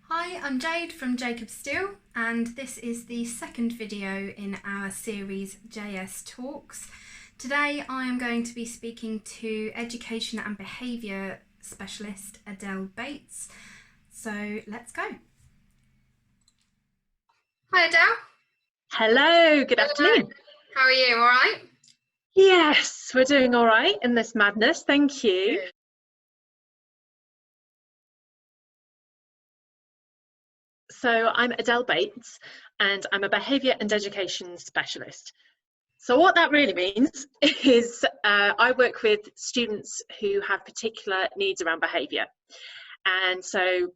Hi, I'm Jade from Jacob Steele, and this is the second video in our series JS Talks. Today I am going to be speaking to Education and Behaviour Specialist Adele Bates. So let's go. Hi Adele. Hello, good afternoon. How are you? All right? Yes, we're doing all right in this madness. Thank you. Good. So I'm Adele Bates and I'm a behaviour and education specialist. So what that really means is I work with students who have particular needs around behaviour. And so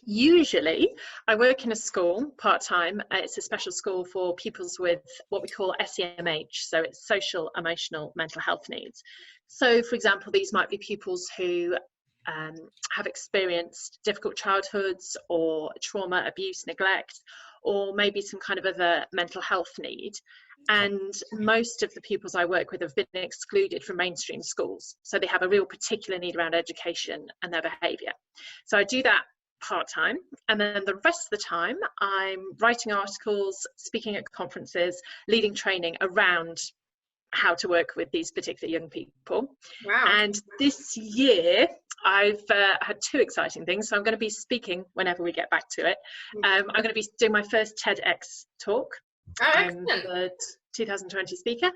usually I work in a school part-time. It's a special school for pupils with what we call SEMH, so it's social, emotional, mental health needs. So for example, these might be pupils who have experienced difficult childhoods or trauma, abuse, neglect, or maybe some kind of other mental health need. And most of the pupils I work with have been excluded from mainstream schools. So they have a real particular need around education and their behaviour. So I do that part-time, and then the rest of the time I'm writing articles, speaking at conferences, leading training around how to work with these particular young people. Wow. And this year I've had two exciting things. So I'm going to be speaking whenever we get back to it. I'm going to be doing my first TEDx talk. I'm the 2020 speaker,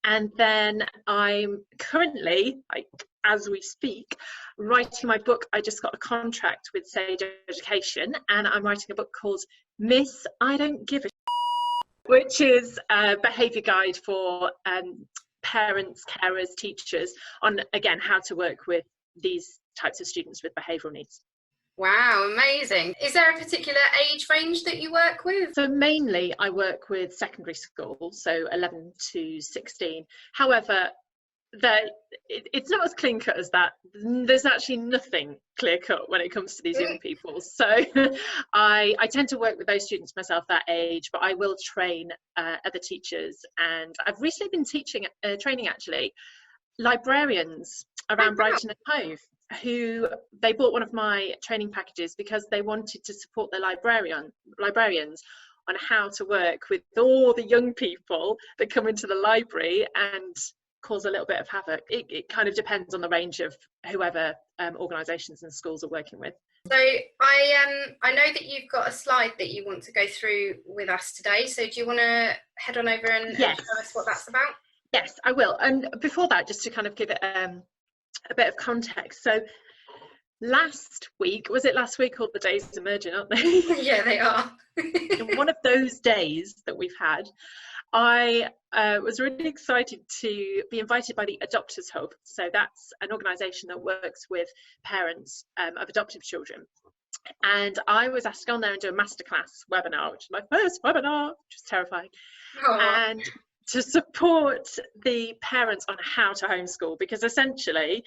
and then I'm currently, as we speak, writing my book. I just got a contract with Sage Education, and I'm writing a book called Miss I Don't Give a which is a behaviour guide for parents, carers, teachers on, again, how to work with these types of students with behavioural needs. Wow, amazing. Is there a particular age range that you work with? So mainly I work with secondary schools, so 11 to 16. However, it's not as clean cut as that. There's actually nothing clear cut when it comes to these young people. So I tend to work with those students myself that age, but I will train other teachers. And I've recently been training actually librarians around Brighton and Hove, who they bought one of my training packages because they wanted to support their librarians on how to work with all the young people that come into the library and cause a little bit of havoc. It kind of depends on the range of whoever organisations and schools are working with. So I know that you've got a slide that you want to go through with us today. So do you want to head on over and tell us what that's about? Yes, I will. And before that, just to kind of give it a bit of context. So last week, was it last week, or the days are merging, aren't they? Yeah, they are. One of those days that we've had, I was really excited to be invited by the Adopters Hub. So that's an organisation that works with parents of adoptive children. And I was asked to go on there and do a masterclass webinar, which is my first webinar, which is terrifying. Aww. And to support the parents on how to homeschool, because essentially,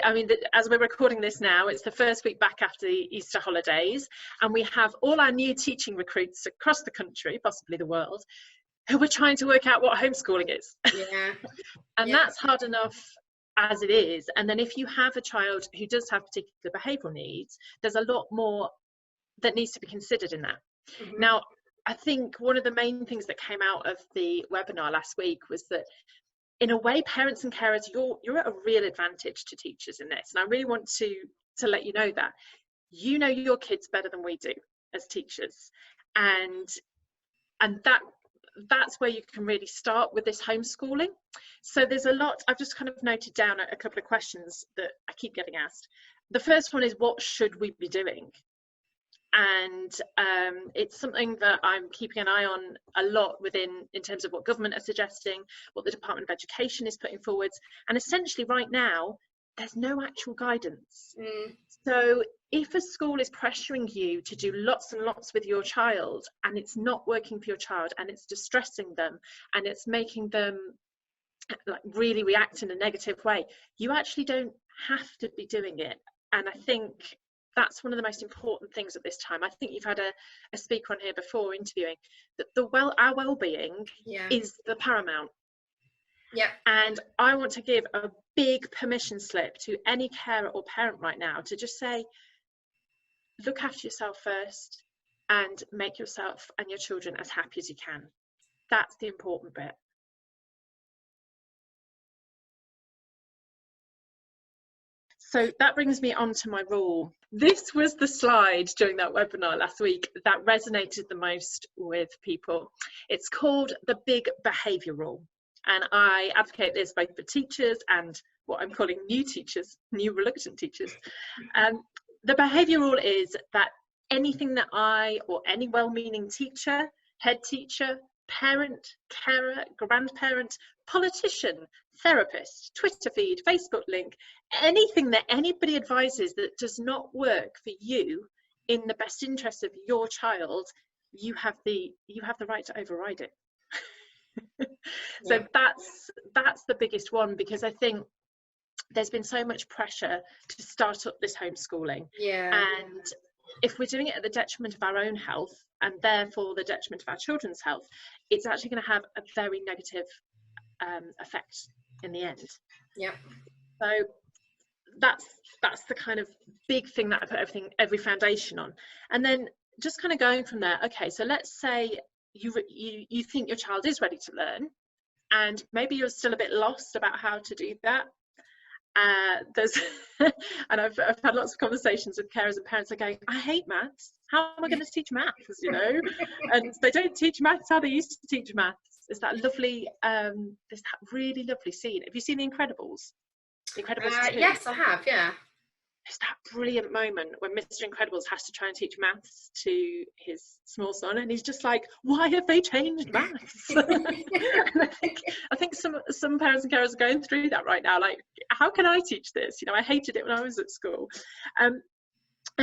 I mean, as we're recording this now, it's the first week back after the Easter holidays, and we have all our new teaching recruits across the country, possibly the world, who are trying to work out what homeschooling is. Yeah. And that's hard enough as it is. And then if you have a child who does have particular behavioural needs, there's a lot more that needs to be considered in that. Mm-hmm. Now, I think one of the main things that came out of the webinar last week was that, in a way, parents and carers, you're at a real advantage to teachers in this. And I really want to let you know that you know your kids better than we do as teachers. And that's where you can really start with this homeschooling. So there's a lot. I've just kind of noted down a couple of questions that I keep getting asked. The first one is, what should we be doing? And it's something that I'm keeping an eye on a lot in terms of what government are suggesting, what the Department of Education is putting forwards. And essentially right now, there's no actual guidance. So if a school is pressuring you to do lots and lots with your child, and it's not working for your child, and it's distressing them, and it's making them like really react in a negative way, you actually don't have to be doing it. And I think that's one of the most important things at this time. I think you've had a speaker on here before interviewing that our well-being is the paramount. Yeah. And I want to give a big permission slip to any carer or parent right now to just say, look after yourself first and make yourself and your children as happy as you can. That's the important bit. So that brings me on to my rule. This was the slide during that webinar last week that resonated the most with people. It's called the Big Behaviour Rule. And I advocate this both for teachers and what I'm calling new teachers, new reluctant teachers. The behaviour rule is that anything that I or any well-meaning teacher, head teacher, parent, carer, grandparent, politician, therapist, Twitter feed, Facebook link, anything that anybody advises that does not work for you in the best interest of your child, you have the right to override it. So Yeah. that's the biggest one, because I think there's been so much pressure to start up this homeschooling. Yeah. And if we're doing it at the detriment of our own health and therefore the detriment of our children's health, it's actually going to have a very negative effect in the end. Yep. So that's the kind of big thing that I put every foundation on. And then just kind of going from there, okay, so let's say you think your child is ready to learn, and maybe you're still a bit lost about how to do that. There's and I've had lots of conversations with carers and parents are going, I hate maths, how am I going to teach maths, you know? And they don't teach maths how they used to teach maths. There's that lovely there's that really lovely scene. Have you seen The Incredibles? The Incredibles 2? Yes, I have. Yeah. It's that brilliant moment when Mr. Incredibles has to try and teach maths to his small son, and he's just like, why have they changed maths? And I think some parents and carers are going through that right now, like, how can I teach this? You know, I hated it when I was at school. And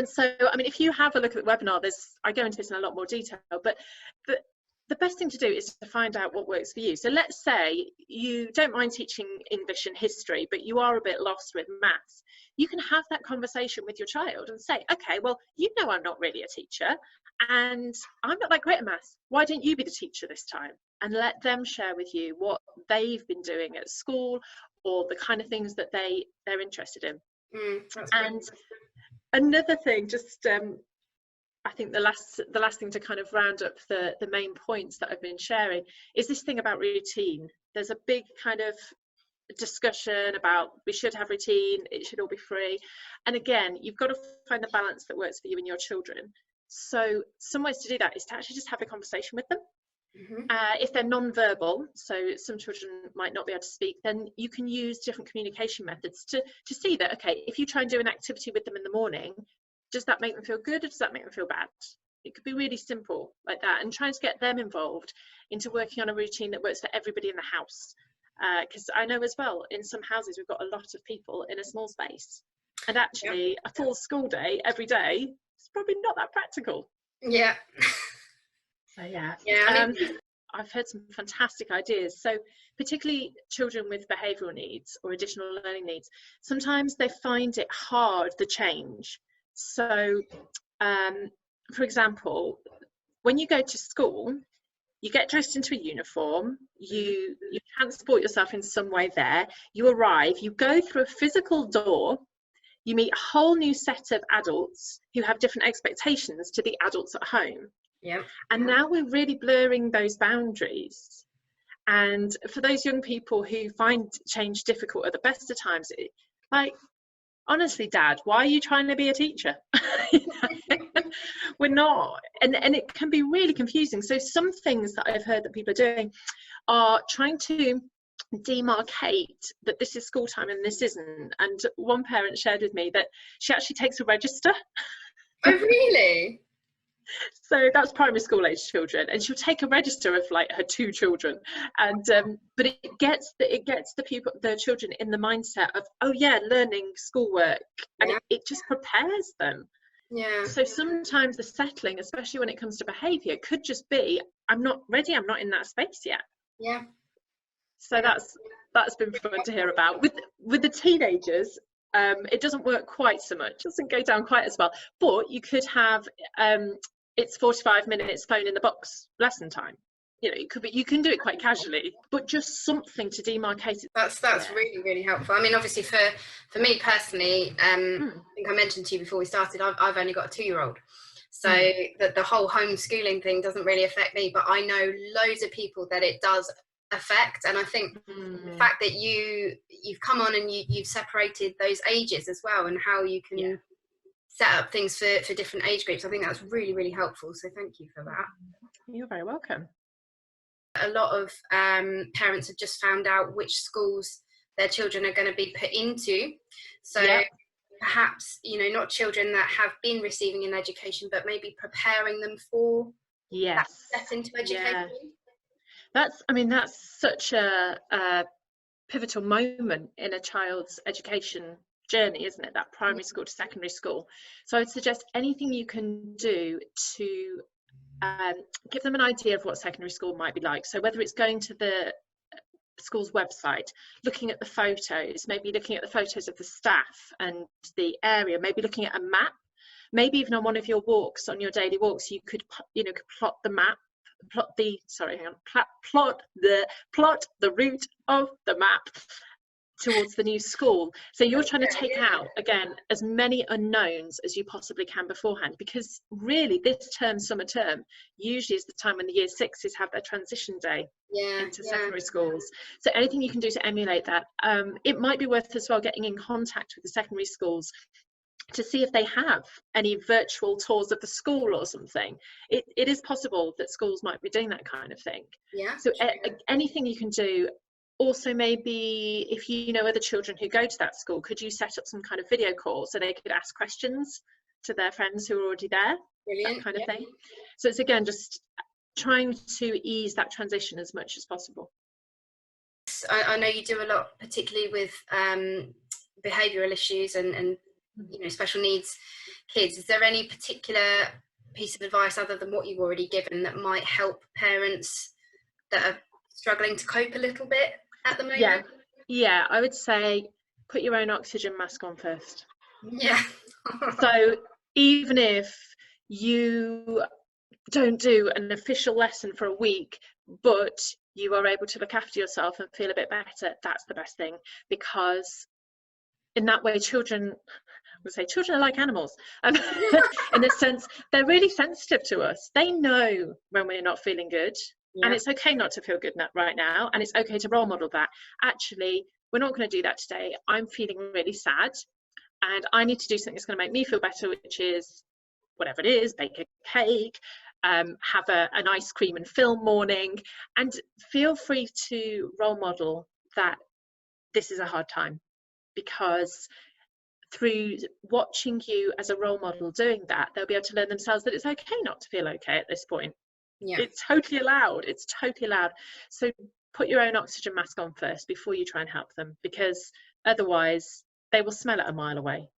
so, I mean, if you have a look at the webinar, I go into this in a lot more detail, but the best thing to do is to find out what works for you. So let's say you don't mind teaching English and history, but you are a bit lost with maths. You can have that conversation with your child and say, okay, well, you know, I'm not really a teacher and I'm not that great at maths. Why don't you be the teacher this time? And let them share with you what they've been doing at school or the kind of things that they're interested in. And another thing, just I think the last thing to kind of round up the main points that I've been sharing is this thing about routine. There's a big kind of discussion about we should have routine, it should all be free. And again, you've got to find the balance that works for you and your children. So some ways to do that is to actually just have a conversation with them. If they're non-verbal, so some children might not be able to speak, then you can use different communication methods to see that, okay, if you try and do an activity with them in the morning, does that make them feel good or does that make them feel bad? It could be really simple like that, and trying to get them involved into working on a routine that works for everybody in the house. Because I know as well, in some houses we've got a lot of people in a small space, and actually a full school day every day is probably not that practical. Yeah. So yeah. I mean, I've heard some fantastic ideas. So particularly children with behavioural needs or additional learning needs, sometimes they find it hard, the change. So for example, when you go to school, you get dressed into a uniform, you transport yourself in some way there, you arrive, you go through a physical door, you meet a whole new set of adults who have different expectations to the adults at home. Yeah. And now we're really blurring those boundaries. And for those young people who find change difficult at the best of times, like, honestly, Dad, why are you trying to be a teacher? We're not. And it can be really confusing. So some things that I've heard that people are doing are trying to demarcate that this is school time and this isn't. And one parent shared with me that she actually takes a register. Oh, really? So that's primary school age children, and she'll take a register of like her 2 children, and but it gets the children in the mindset of, oh yeah, learning schoolwork, and it just prepares them. Yeah. So sometimes the settling, especially when it comes to behaviour, could just be, I'm not ready, I'm not in that space yet. Yeah. So that's been fun to hear about. With the teenagers, it doesn't work quite so much, it doesn't go down quite as well, but you could have it's 45 minutes phone in the box lesson time. you know, it could be, you can do it quite casually, but just something to demarcate it. That's really, really helpful. I mean, obviously for me personally, I think I mentioned to you before we started, I've only got a 2-year-old. So that the whole homeschooling thing doesn't really affect me, but I know loads of people that it does affect. And I think the fact that you've come on and you've separated those ages as well, and how you can set up things for different age groups, I think that's really, really helpful. So thank you for that. You're very welcome. A lot of parents have just found out which schools their children are going to be put into. So perhaps, you know, not children that have been receiving an education, but maybe preparing them for that step into education. That's, I mean, that's such a pivotal moment in a child's education journey, isn't it? That primary school to secondary school. So I'd suggest anything you can do to give them an idea of what secondary school might be like. So whether it's going to the school's website, looking at the photos, maybe looking at the photos of the staff and the area, maybe looking at a map, maybe even on one of your walks, on your daily walks, you could, you know, plot the map, plot the route of the map towards the new school. So you're trying to take out, again, as many unknowns as you possibly can beforehand, because really this term, summer term, usually is the time when the year sixes have their transition day into secondary schools. So anything you can do to emulate that. It might be worth as well getting in contact with the secondary schools to see if they have any virtual tours of the school or something. It is possible that schools might be doing that kind of thing. So anything you can do. Also, maybe if you know other children who go to that school, could you set up some kind of video call so they could ask questions to their friends who are already there? That kind of thing. So it's, again, just trying to ease that transition as much as possible. I know you do a lot, particularly with behavioural issues and you know, special needs kids. Is there any particular piece of advice other than what you've already given that might help parents that are struggling to cope a little bit at the moment? Yeah, I would say put your own oxygen mask on first. So even if you don't do an official lesson for a week, but you are able to look after yourself and feel a bit better, that's the best thing, because in that way children are like animals, in the sense they're really sensitive to us. They know when we're not feeling good. And it's okay not to feel good right now, and it's okay to role model that. Actually, we're not going to do that today. I'm feeling really sad and I need to do something that's going to make me feel better, which is whatever it is, bake a cake, have an ice cream and film morning, and feel free to role model that this is a hard time, because through watching you as a role model doing that, they'll be able to learn themselves that it's okay not to feel okay at this point. It's totally allowed. It's totally allowed. So put your own oxygen mask on first before you try and help them, because otherwise they will smell it a mile away.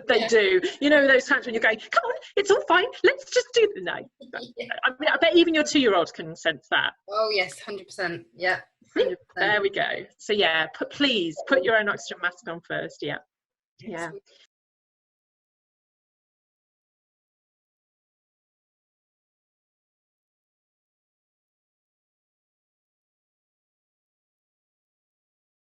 They do. You know, those times when you're going, come on, it's all fine, let's just do it. No. I mean, I bet even your 2-year-old can sense that. Oh yes, 100%. 100%. There we go. So please put your own oxygen mask on first.